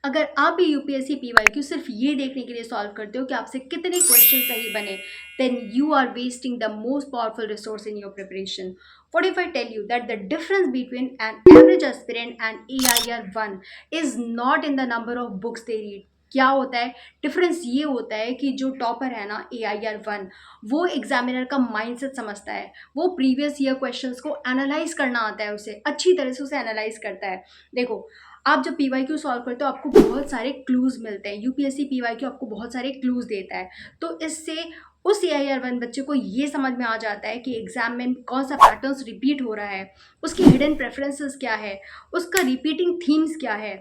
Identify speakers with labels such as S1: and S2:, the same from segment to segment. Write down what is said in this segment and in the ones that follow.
S1: अगर आप भी यूपीएससी पीवाईक्यू सिर्फ ये देखने के लिए सॉल्व करते हो कि आपसे कितने क्वेश्चन सही बने, then you are wasting the most powerful resource in your preparation. What if I tell you that the difference between an average aspirant and AIR-1 is not in the number of books they read? क्या होता है difference? ये होता है कि जो topper है ना AIR-1, वो एग्जामिनर का माइंडसेट समझता है, वो प्रीवियस ईयर क्वेश्चंस को एनालाइज करना आता है, उसे अच्छी तरह से उसे एनालाइज करता है। देखो, आप जब पीवाईक्यू सॉल्व करते हो आपको बहुत सारे क्लूज मिलते हैं, यूपीएससी पीवाईक्यू आपको बहुत सारे क्लूज देता है, तो इससे उस AIR-1 बच्चे को ये समझ में आ जाता है कि एग्जाम में कौन सा पैटर्न्स रिपीट हो रहा है, उसकी हिडन प्रेफरेंसेस क्या है, उसका रिपीटिंग थीम्स क्या है।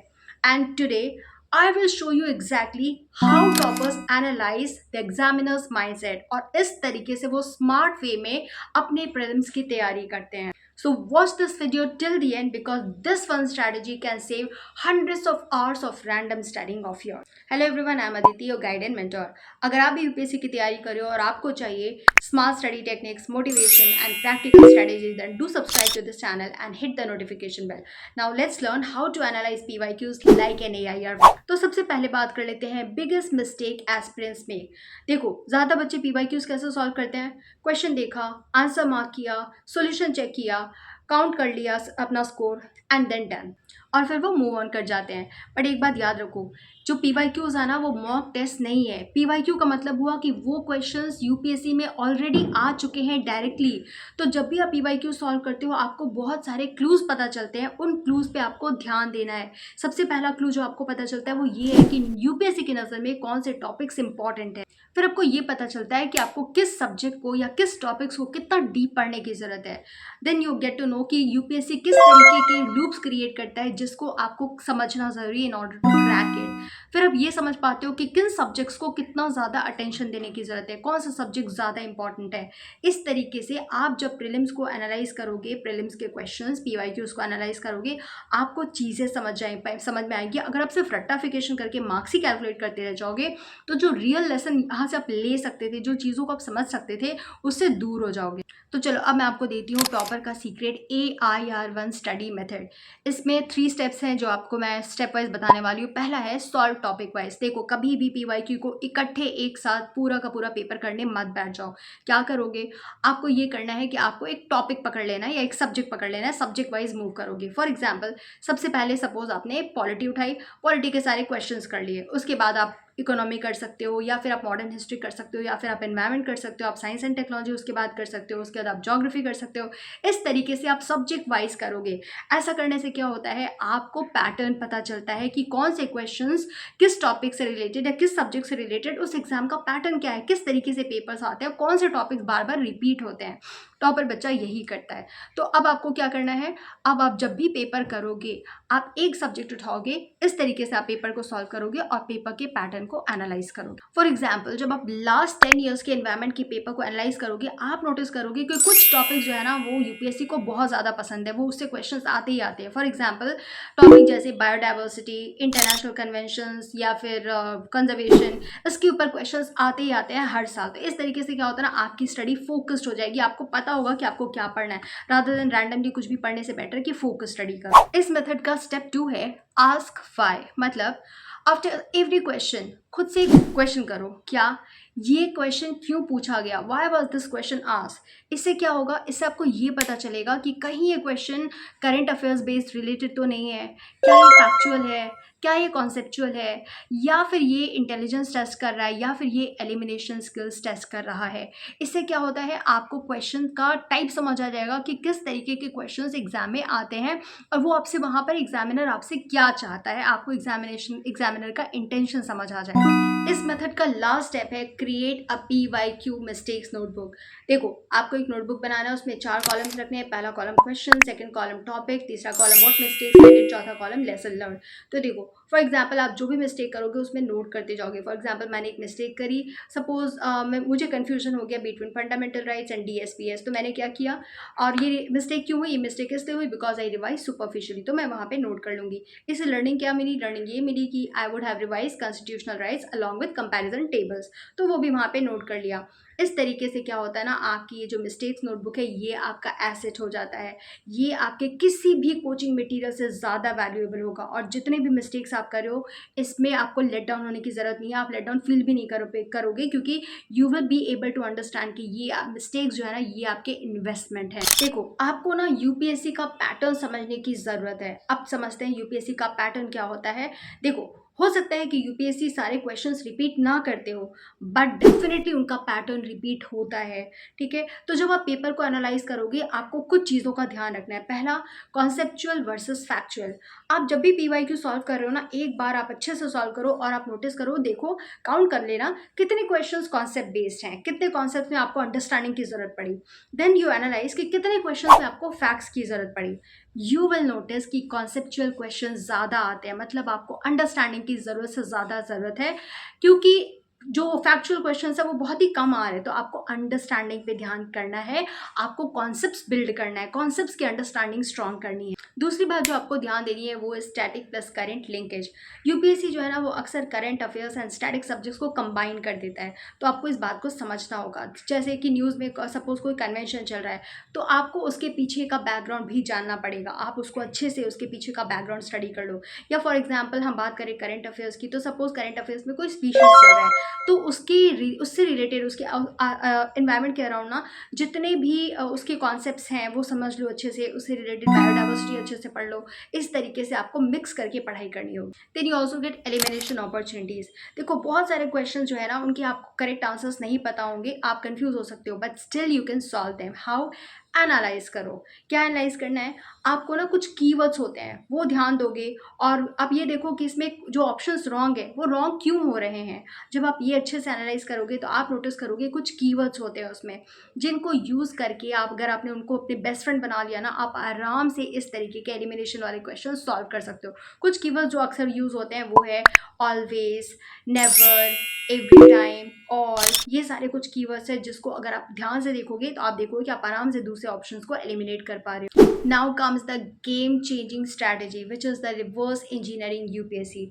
S1: And today I will show you exactly how toppers analyze the examiner's mindset और इस तरीके से वो स्मार्ट वे में अपने प्रीलिम्स की तैयारी करते हैं। So watch this video till the end because this one strategy can save hundreds of hours of random studying of yours. Hello everyone, I am Aditi, your guide and mentor. अगर आप भी UPSC की तैयारी कर रहे हो और आपको चाहिए smart study techniques, motivation and practical strategies, then do subscribe to this channel and hit the notification bell. Now let's learn how to analyze PYQs like an AIR-1. तो सबसे पहले बात कर लेते हैं बिगेस्ट मिस्टेक एस्पिरेंट्स में। देखो, ज़्यादा बच्चे PYQs कैसे सॉल्व करते हैं? क्वेश्चन देखा, आंसर मार्क किया, सॉल्यूशन चेक किया, काउंट कर लिया अपना स्कोर एंड देन डन, और फिर वो मूव ऑन कर जाते हैं। बट एक बात याद रखो, जो पीवाईक्यूज है ना वो मॉक टेस्ट नहीं है। पीवाईक्यू का मतलब हुआ कि वो क्वेश्चंस यूपीएससी में ऑलरेडी आ चुके हैं डायरेक्टली। तो जब भी आप पीवाईक्यू सॉल्व करते हो आपको बहुत सारे क्लूज पता चलते हैं, उन क्लूज पे आपको ध्यान देना है। सबसे पहला क्लू जो आपको पता चलता है वो ये है कि यूपीएससी की नज़र में कौन से टॉपिक्स इंपॉर्टेंट है। फिर आपको ये पता चलता है कि आपको किस सब्जेक्ट को या किस टॉपिक्स को कितना डीप पढ़ने की ज़रूरत है। Then you get to know कि यूपीएससी किस तरीके के लूप्स क्रिएट करता है जिसको आपको समझना ज़रूरी है in order to crack it. फिर आप ये समझ पाते हो कि किन सब्जेक्ट्स को कितना ज़्यादा अटेंशन देने की ज़रूरत है, कौन सा सब्जेक्ट ज़्यादा इंपॉर्टेंट है। इस तरीके से आप जब प्रीलिम्स को एनालाइज करोगे, प्रीलिम्स के क्वेश्चंस पीवाईक्यूज को एनालाइज करोगे, आपको चीज़ें समझ में आएंगी। अगर आप सिर्फ रट्टाफिकेशन करके मार्क्स ही कैलकुलेट करते रह जाओगे तो जो रियल लेसन यहाँ से आप ले सकते थे, जो चीज़ों को आप समझ सकते थे, उससे दूर हो जाओगे। तो चलो अब मैं आपको देती हूँ टॉपर का सीक्रेट AIR-1 स्टडी मेथड। इसमें 3 स्टेप्स हैं जो आपको मैं स्टेप वाइज बताने वाली हूँ। पहला है सॉल्व टॉपिक वाइज। देखो, कभी भी पीवाईक्यू को इकट्ठे एक साथ पूरा का पूरा पेपर करने मत बैठ जाओ। क्या करोगे, आपको ये करना है कि आपको एक टॉपिक पकड़ लेना है या एक सब्जेक्ट पकड़ लेना है, सब्जेक्ट वाइज मूव करोगे। फॉर एग्जाम्पल, सबसे पहले सपोज आपने पॉलिटी उठाई, पॉलिटी के सारे क्वेश्चन कर लिए, उसके बाद आप इकोनॉमी कर सकते हो, या फिर आप मॉडर्न हिस्ट्री कर सकते हो, या फिर आप एनवायरनमेंट कर सकते हो, आप साइंस एंड टेक्नोलॉजी उसके बाद कर सकते हो, उसके बाद आप ज्योग्राफी कर सकते हो। इस तरीके से आप सब्जेक्ट वाइज करोगे। ऐसा करने से क्या होता है, आपको पैटर्न पता चलता है कि कौन से क्वेश्चंस किस टॉपिक से रिलेटेड या किस सब्जेक्ट से रिलेटेड, उस एग्जाम का पैटर्न क्या है, किस तरीके से पेपर्स आते हैं, कौन से टॉपिक्स बार बार रिपीट होते हैं। टॉपर बच्चा यही करता है। तो अब आपको क्या करना है, अब आप जब भी पेपर करोगे आप एक सब्जेक्ट उठाओगे, इस तरीके से आप पेपर को सॉल्व करोगे और पेपर के पैटर्न को एनालाइज करोगे। फॉर एग्जाम्पल, जब आप लास्ट 10 ईयर्स के एनवायरमेंट के पेपर को एनालाइज करोगे, आप नोटिस करोगे कि कुछ टॉपिक जो है ना वो यूपीएससी को बहुत ज़्यादा पसंद है, वो उससे क्वेश्चन आते ही आते हैं। फॉर एग्जाम्पल, टॉपिक जैसे बायोडाइवर्सिटी, इंटरनेशनल कन्वेंशंस या फिर कंजर्वेशन, इसके ऊपर क्वेश्चन आते ही आते हैं हर साल। तो इस तरीके से क्या होता है ना, आपकी स्टडी फोकस्ड हो जाएगी, आपको पता होगा कि आपको क्या पढ़ना है, रादर देन रैंडमली कुछ भी पढ़ने से बेटर कि फोकस स्टडी करो। इस मेथड का स्टेप 2 है आस्क व्हाई। मतलब आफ्टर एवरी क्वेश्चन खुद से क्वेश्चन करो, क्या ये क्वेश्चन क्यों पूछा गया, why was this question ask. इससे क्या होगा, इससे आपको ये पता चलेगा कि कहीं ये question current affairs based related तो नहीं है, क्या ये फैक्चुअल है, क्या ये कॉन्सेप्चुअल है, या फिर ये इंटेलिजेंस टेस्ट कर रहा है, या फिर ये एलिमिनेशन स्किल्स टेस्ट कर रहा है। इससे क्या होता है, आपको क्वेश्चन का टाइप समझ आ जाएगा कि किस तरीके के क्वेश्चंस एग्जाम में आते हैं, और वो आपसे वहाँ पर एग्जामिनर आपसे क्या चाहता है, आपको एग्जामिनर का इंटेंशन समझ आ जाएगा। इस मेथड का लास्ट स्टेप है create a PYQ mistakes notebook. देखो, आपको एक नोटबुक बनाना है, उसमें 4 कॉलम्स रखने हैं। पहला column question, second column topic, तीसरा कॉलम व्हाट मिस्टेक्स, चौथा कॉलम लेसन लर्न। तो देखो, फॉर एग्जाम्पल, आप जो भी मिस्टेक करोगे उसमें नोट करते जाओगे। फॉर एग्जाम्पल, मैंने एक मिस्टेक करी, सपोज मुझे कन्फ्यूजन हो गया between fundamental rights and DSPS। तो मैंने क्या किया, और ये मिस्टेक क्यों हुई, ये मिस्टेक इसलिए हुई बिकॉज आई रिवाइज सुपरफिशियली। तो मैं वहाँ पे नोट कर लूँगी। इससे लर्निंग क्या मिली, लर्निंग ये मिली कि I would have revise constitutional rights along with comparison tables. तो वो भी वहाँ पे नोट कर लिया। इस तरीके से क्या होता है ना, आपकी ये जो मिस्टेक्स नोटबुक है ये आपका एसेट हो जाता है। ये आपके किसी भी कोचिंग मटेरियल से ज़्यादा वैल्यूएबल होगा, और जितने भी मिस्टेक्स मिस्टेक्स आप कर रहे हो, इसमें आपको लेट डाउन होने की ज़रूरत नहीं है, आप लेट डाउन फील भी नहीं करोगे, क्योंकि you will be able to understand कि ये मिस्टेक्स जो है ना, ये आपके इन्वेस्टमेंट है। देखो, आपको ना यूपीएससी का पैटर्न समझने की ज़रूरत है। अब समझते हैं यूपीएससी का पैटर्न क्या होता है। देखो, हो सकता है कि यूपीएससी सारे क्वेश्चंस रिपीट ना करते हो, बट डेफिनेटली उनका पैटर्न रिपीट होता है। ठीक है, तो जब आप पेपर को एनालाइज करोगे, आपको कुछ चीज़ों का ध्यान रखना है। पहला, कॉन्सेप्चुअल वर्सेस फैक्चुअल। आप जब भी पीवाईक्यू सॉल्व कर रहे हो ना, एक बार आप अच्छे से सॉल्व करो और आप नोटिस करो, देखो, काउंट कर लेना कितने क्वेश्चंस कॉन्सेप्ट बेस्ड हैं, कितने कॉन्सेप्ट में आपको अंडरस्टैंडिंग की जरूरत पड़ी। देन यू एनालाइज कि कितने क्वेश्चंस में आपको फैक्ट्स की जरूरत पड़ी। यू विल नोटिस कि कॉन्सेप्चुअल क्वेश्चन ज़्यादा आते हैं, मतलब आपको अंडरस्टैंडिंग की ज़रूरत से ज़्यादा ज़रूरत है, क्योंकि जो फैक्चुअल क्वेश्चंस है वो बहुत ही कम आ रहे हैं। तो आपको अंडरस्टैंडिंग पे ध्यान करना है, आपको कॉन्सेप्ट्स बिल्ड करना है, कॉन्सेप्ट्स की अंडरस्टैंडिंग स्ट्रॉन्ग करनी है। दूसरी बात जो आपको ध्यान देनी है वो है static plus current linkage. UPSC जो है ना, वो अक्सर current affairs and static subjects को कंबाइन कर देता है, तो आपको इस बात को समझना होगा। जैसे कि न्यूज़ में सपोज कोई कन्वेंशन चल रहा है, तो आपको उसके पीछे का बैकग्राउंड भी जानना पड़ेगा, आप उसको अच्छे से उसके पीछे का बैकग्राउंड स्टडी कर लो। या फॉर एग्जाम्पल हम बात करें करंट अफेयर्स की, तो सपोज करंट अफेयर्स में कोई स्पीशीज चल रहा है, तो उससे रिलेटेड उसके इन्वायरमेंट के अराउंड ना जितने भी उसके कॉन्सेप्ट्स हैं वो समझ लो अच्छे से, उससे रिलेटेड बायोडाइवर्सिटी अच्छे से पढ़ लो। इस तरीके से आपको मिक्स करके पढ़ाई करनी होगी। Then you also get elimination opportunities. देखो, बहुत सारे क्वेश्चन जो है ना, उनके आपको करेक्ट आंसर्स नहीं पता होंगे, आप कंफ्यूज हो सकते हो, but still you can solve them. How? Analyse करो। क्या एनालाइज करना है आपको ना, कुछ कीवर्ड्स होते हैं वो ध्यान दोगे, और आप ये देखो कि इसमें जो ऑप्शंस रॉन्ग है वो रॉन्ग क्यों हो रहे हैं। जब आप ये अच्छे से एनालाइज करोगे तो आप नोटिस करोगे कुछ कीवर्ड्स होते हैं उसमें, जिनको यूज़ करके आप, अगर आपने उनको अपने बेस्ट फ्रेंड बना लिया ना, आप आराम से इस तरीके के एलिमिनेशन वाले क्वेश्चन सॉल्व कर सकते हो। कुछ कीवर्ड्स जो अक्सर यूज़ होते हैं वो है always, never, every time, all. ये सारे कुछ कीवर्ड्स हैं जिसको अगर आप ध्यान से देखोगे तो आप देखोगे कि आप आराम से दूसरे ऑप्शंस को एलिमिनेट कर पा रहे हो। Now comes the game changing strategy which is the reverse engineering UPSC.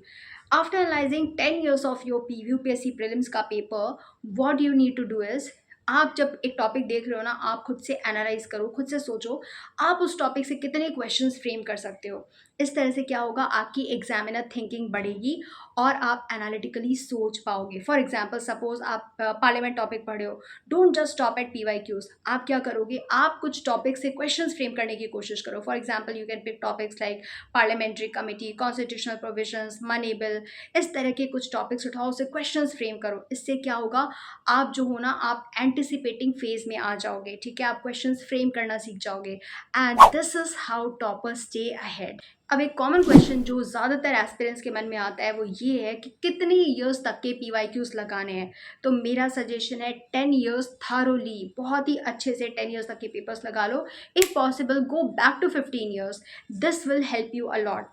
S1: After analysing 10 years of your UPSC prelims का paper, what you need to do is, आप जब एक टॉपिक देख रहे हो ना, आप खुद से एनालाइज करो, खुद से सोचो आप उस टॉपिक से कितने क्वेश्चंस फ्रेम कर सकते हो। इस तरह से क्या होगा, आपकी एग्जामिनर थिंकिंग बढ़ेगी और आप एनालिटिकली सोच पाओगे। फॉर एग्जाम्पल, सपोज आप पार्लियामेंट टॉपिक पढ़े हो, don't just stop at PYQs. आप क्या करोगे, आप कुछ टॉपिक से क्वेश्चंस फ्रेम करने की कोशिश करो। For example, you can pick topics like parliamentary committee, constitutional provisions, money bill. इस तरह के कुछ टॉपिक्स उठाओ, उससे क्वेश्चंस फ्रेम करो। इससे क्या होगा, आप जो हो ना, आप एंटिसिपेटिंग फेज में आ जाओगे। ठीक है, आप क्वेश्चंस फ्रेम करना सीख जाओगे, and this is how toppers stay ahead. अब एक कॉमन क्वेश्चन जो ज़्यादातर एस्पिरेंट्स के मन में आता है वो ये है कि कितने ईयर्स तक के पीवाईक्यूज लगाने हैं। तो मेरा सजेशन है 10 years थारोली, बहुत ही अच्छे से 10 years तक के पेपर्स लगा लो। If possible go back to 15 years, this will help you a lot.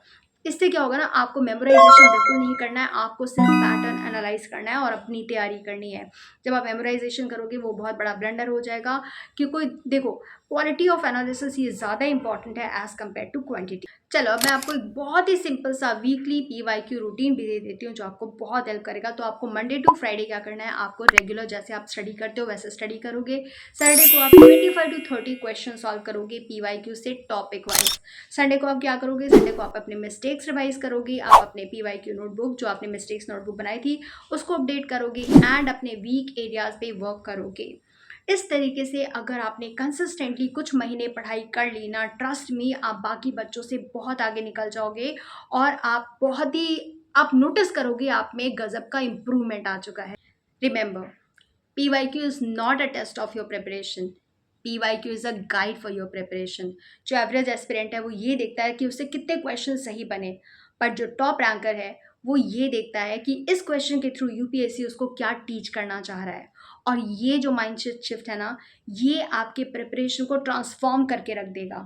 S1: इससे क्या होगा ना, आपको मेमोराइजेशन बिल्कुल नहीं करना है, आपको सिर्फ पैटर्न एनालाइज करना है और अपनी तैयारी करनी है। जब आप मेमोराइजेशन करोगे वो बहुत बड़ा ब्लंडर हो जाएगा, क्योंकि देखो, क्वालिटी ऑफ एनालिसिस ये ज़्यादा इंपॉर्टेंट है एज कम्पेयर टू क्वांटिटी। चलो, अब मैं आपको एक बहुत ही सिंपल सा वीकली पीवाईक्यू रूटीन भी दे देती हूँ जो आपको बहुत हेल्प करेगा। तो आपको मंडे टू फ्राइडे क्या करना है, आपको रेगुलर जैसे आप स्टडी करते हो वैसे स्टडी करोगे। सैटरडे को आप 25 to 30 क्वेश्चन सॉल्व करोगे पीवाईक्यू से टॉपिक वाइज। संडे को आप क्या करोगे, संडे को आप अपने मिस्टेक्स रिवाइज करोगे, आप अपने पीवाईक्यू नोटबुक जो आपने मिस्टेक्स नोटबुक बनाई थी उसको अपडेट करोगे, एंड अपने वीक एरियाज पे वर्क करोगे। इस तरीके से अगर आपने कंसिस्टेंटली कुछ महीने पढ़ाई कर ली ना, ट्रस्ट मी, आप बाकी बच्चों से बहुत आगे निकल जाओगे, और आप बहुत ही, आप नोटिस करोगे आप में गजब का इम्प्रूवमेंट आ चुका है। Remember, PYQ is not a test of your preparation, PYQ is a guide for your preparation. जो एवरेज एस्पिरेंट है वो ये देखता है कि उससे कितने क्वेश्चन सही बने, पर जो टॉप रैंकर है वो ये देखता है कि इस क्वेश्चन के थ्रू यूपीएससी उसको क्या टीच करना चाह रहा है। और ये जो माइंडसेट शिफ्ट है ना, ये आपके प्रिपरेशन को ट्रांसफॉर्म करके रख देगा।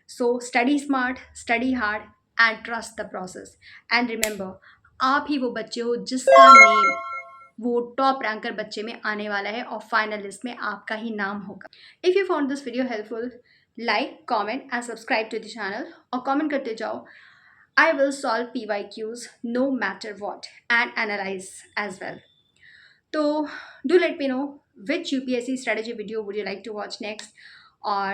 S1: So study smart, study hard, and trust the process. And remember, आप ही वो बच्चे हो जिसका नेम वो टॉप रैंकर बच्चे में आने वाला है, और फाइनल लिस्ट में आपका ही नाम होगा। If you found this video helpful, like, comment and subscribe to the channel, और कमेंट करते जाओ। I will solve PYQs no matter what and analyze as well. So do let me know which UPSC strategy video would you like to watch next, or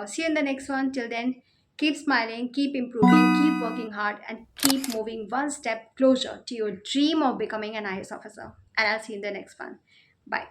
S1: see you in the next one. Till then, Keep smiling, keep improving, keep working hard, and keep moving one step closer to your dream of becoming an IS officer. And I'll see you in the next one. Bye.